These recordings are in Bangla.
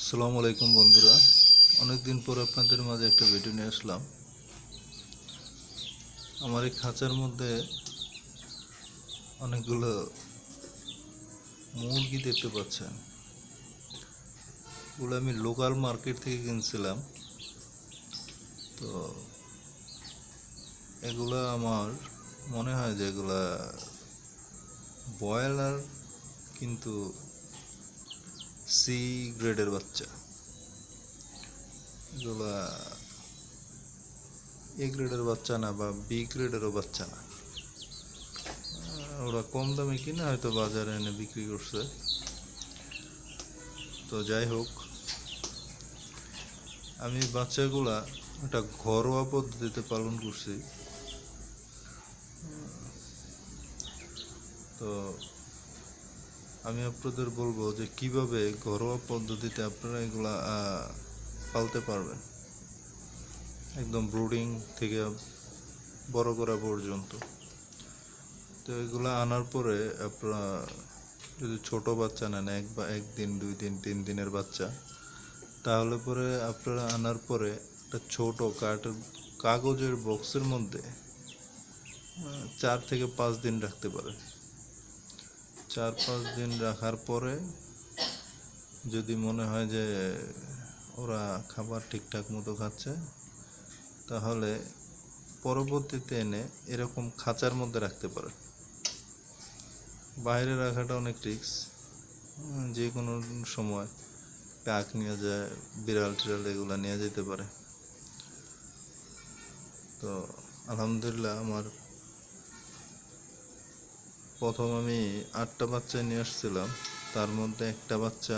আসসালামু আলাইকুম বন্ধুরা, অনেকদিন পর আপনাদের মাঝে একটা ভিডিও নিয়ে আসলাম। আমার এই খাঁচার মধ্যে অনেকগুলো মুরগি দেখতে পাচ্ছেন। এগুলো আমি লোকাল মার্কেট থেকে কিনছিলাম। তো এগুলা আমার মনে হয় যে এগুলা ব্রয়লার, কিন্তু সি গ্রেডের বাচ্চা। এগুলা এ গ্রেডের বাচ্চা না, বা বি গ্রেডেরও বাচ্চা না। ওরা কম দামে কিনে হয়তো বাজারে এনে বিক্রি করছে। তো যাই হোক, আমি বাচ্চাগুলা একটা ঘরোয়া পদ্ধতিতে পালন করছি। তো আমি আপনাদের বলবো যে কিভাবে ঘরোয়া পদ্ধতিতে আপনারা এগুলা পালতে পারবেন, একদম ব্রুডিং থেকে বড় করা পর্যন্ত। তো এগুলা আনার পরে আপনারা যদি ছোট বাচ্চা নেন, একদিন 2 দিন 3 দিনের বাচ্চা, তাহলে পরে আপনারা আনার পরে একটা ছোট কাগজের বক্সের মধ্যে 4 থেকে 5 দিন রাখতে পারেন। 4-5 দিন রাখার পরে যদি মনে হয় যে ওরা খাবার ঠিকঠাক মতো খাচ্ছে, তাহলে পরবর্তীতে এনে এরকম খাঁচার মধ্যে রাখতে পারেন। বাইরে রাখাটা অনেক রিস্ক, যে কোনো সময় কাক নিয়ে যায়, বিড়াল টিড়াল এগুলা নিয়ে যেতে পারে। তো আলহামদুলিল্লাহ, আমার প্রথম আমি 8টা বাচ্চা নিয়ে আসছিলাম, তার মধ্যে একটা বাচ্চা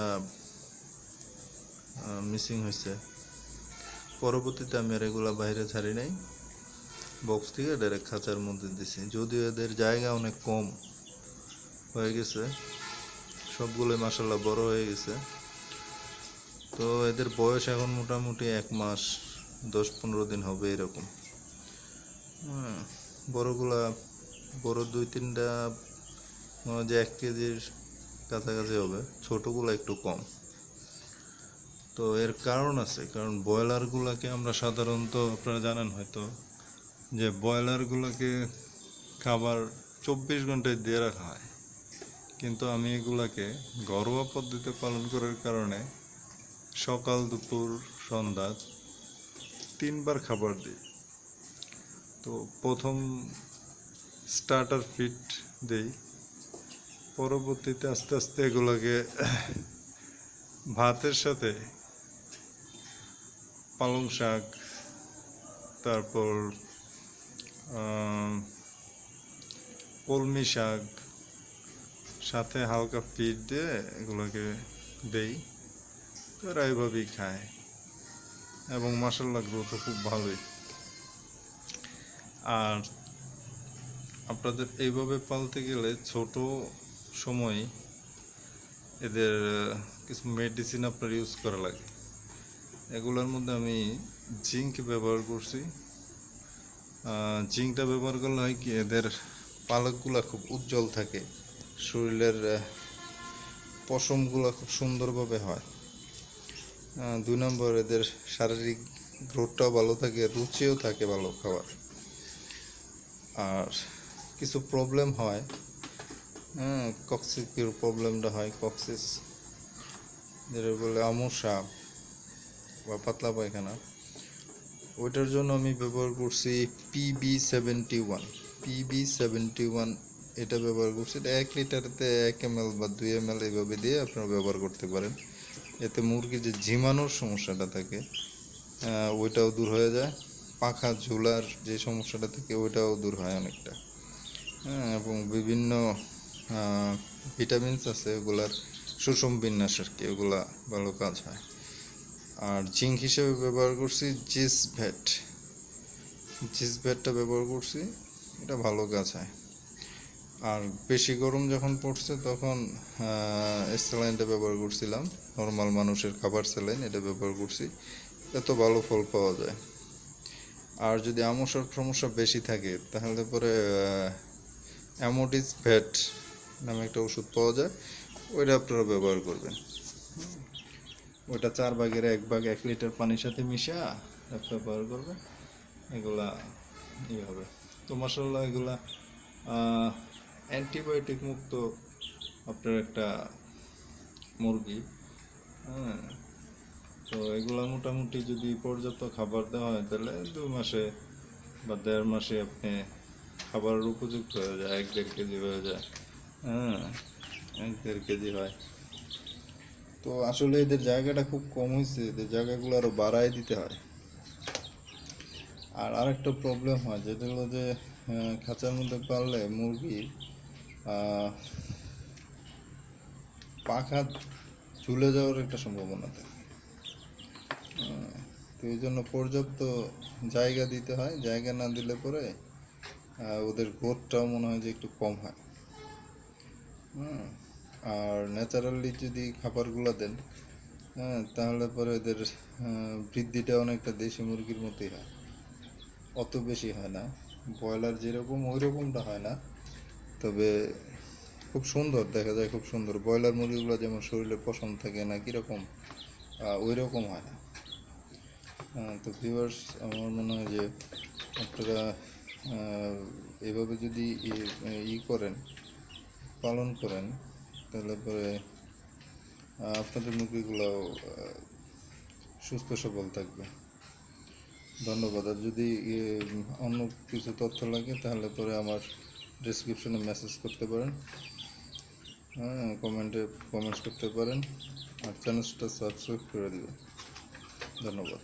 মিসিং হয়েছে। পরবর্তীতে আমি আর এগুলা বাইরে ছাড়ি নাই, বক্স থেকে ডাইরেক্ট খাঁচার মধ্যে দিছি। যদিও এদের জায়গা অনেক কম হয়ে গেছে, সবগুলোই মাশাআল্লাহ বড় হয়ে গেছে। তো এদের বয়স এখন মোটামুটি 1 মাস 10-15 দিন হবে এরকম। বড়গুলা বড় 2-3টা মনে হয় যে 1 কেজির কাছাকাছি হবে, ছোটগুলো একটু কম। তো এর কারণ আছে, কারণ ব্রয়লারগুলোকে আমরা সাধারণত, আপনারা জানেন হয়তো, যে ব্রয়লারগুলোকে খাবার 24 ঘন্টায় দিয়ে রাখা হয়। কিন্তু আমি এগুলাকে ঘরোয়া পদ্ধতিতে পালন করার কারণে সকাল, দুপুর, সন্ধ্যা 3বার খাবার দিই। তো প্রথম স্টার্টার ফিড দেই, পরবর্তীতে আস্তে আস্তে এগুলোকে ভাতের সাথে পালং শাক, তারপর কলমি শাক, সাথে হালকা ফিড দিয়ে এগুলোকে দেই। এরা এইভাবেই খায় এবং মাশাআল্লাহ গ্রোথও খুব ভালোই। আর আপনাদের এইভাবে পালতে গেলে ছোট সময় এদের কিছু মেডিসিন আপনার ইউজ করা লাগে। এগুলোর মধ্যে আমি জিঙ্ক ব্যবহার করছি। জিঙ্কটা ব্যবহার করলে হয় কি, এদের পালকগুলো খুব উজ্জ্বল থাকে, শরীরের পশমগুলো খুব সুন্দরভাবে হয়। 2 নম্বর, এদের শারীরিক গ্রোথটাও ভালো থাকে, রুচিও থাকে ভালো খাবার। আর কিছু প্রবলেম হয়, কক্সিসের প্রবলেমটা হয়, কক্সিস যেটা বলে আমশা বা পাতলা পায়খানা, ওইটার জন্য আমি ব্যবহার করছি PB71 এটা ব্যবহার করছি। এটা 1 লিটারেতে 1 ml বা 2 ml এইভাবে দিয়ে আপনারা ব্যবহার করতে পারেন। এতে মুরগির যে ঝিমানোর সমস্যাটা থাকে ওইটাও দূর হয়ে যায়, পাখা ঝুলার যে সমস্যাটা থাকে ওইটাও দূর হয় অনেকটা। এবং বিভিন্ন ভিটামিনস আছে, ওগুলার সুষম বিন্যাস আর কি, ওগুলা ভালো কাজ হয়। আর জিঙ্ক হিসেবে ব্যবহার করছি জিসভ্যাটটা ব্যবহার করছি, এটা ভালো কাজ হয়। আর বেশি গরম যখন পড়ছে তখন স্যালাইনটা ব্যবহার করছিলাম, নর্মাল মানুষের খাবার স্যালাইন, এটা ব্যবহার করছি, এত ভালো ফল পাওয়া যায়। আর যদি আমশার সমস্যা বেশি থাকে তাহলে পরে অ্যামোডিস ভ্যাট নামে একটা ওষুধ পাওয়া যায়, ওইটা আপনারা ব্যবহার করবেন। ওটা 1/4 ভাগ 1 লিটার পানির সাথে মিশা ব্যবহার করবে, এগুলা ই হবে। তো মাশাআল্লাহ এগুলা অ্যান্টিবায়োটিক মুক্ত আপনার একটা মুরগি। হ্যাঁ, তো এগুলা মোটামুটি যদি পর্যাপ্ত খাবার দেওয়া হয় তাহলে 2 মাসে বা 1.5 মাসে আপনি খাবারের উপযুক্ত হয়ে যায়, 1-1.5 কেজি হয়ে যায়। হ্যাঁ, 1-1.5 কেজি হয়। তো আসলে এদের জায়গাটা খুব কম হয়েছে, এদের জায়গাগুলো আরো বাড়ায় দিতে হয়। আর আরেকটা প্রবলেম হয় যেটা হলো যে খাঁচার মধ্যে পাললে মুরগি পাখা ঝুলে যাওয়ার একটা সম্ভাবনা থাকে। তো এই জন্য পর্যাপ্ত জায়গা দিতে হয়, জায়গা না দিলে পরে ওদের গ্রোথটাও মনে হয় যে একটু কম হয়। আর ন্যাচারালি যদি খাবারগুলো দেন, হ্যাঁ, তাহলে পরে এদের বৃদ্ধিটা অনেকটা দেশি মুরগির মতোই হয়, অত বেশি হয় না। ব্রয়লার যেরকম ওই রকমটা হয় না, তবে খুব সুন্দর দেখা যায়, খুব সুন্দর। ব্রয়লার মুরগিগুলো যেমন শরীরে পশম থাকে না কীরকম, ওই রকম হয় না। তো ভিউয়ার্স, আমার মনে হয় যে আপনারা এভাবে যদি করেন, পালন করেন, তাহলে পরে আপনাদের মুরগিগুলো সুস্থ সবল থাকবে। ধন্যবাদ। আর যদি অন্য কিছু তথ্য লাগে তাহলে পরে আমার ডেসক্রিপশনে মেসেজ করতে পারেন, হ্যাঁ, কমেন্টস করতে পারেন, আর চ্যানেলটা সাবস্ক্রাইব করে দিবেন। ধন্যবাদ।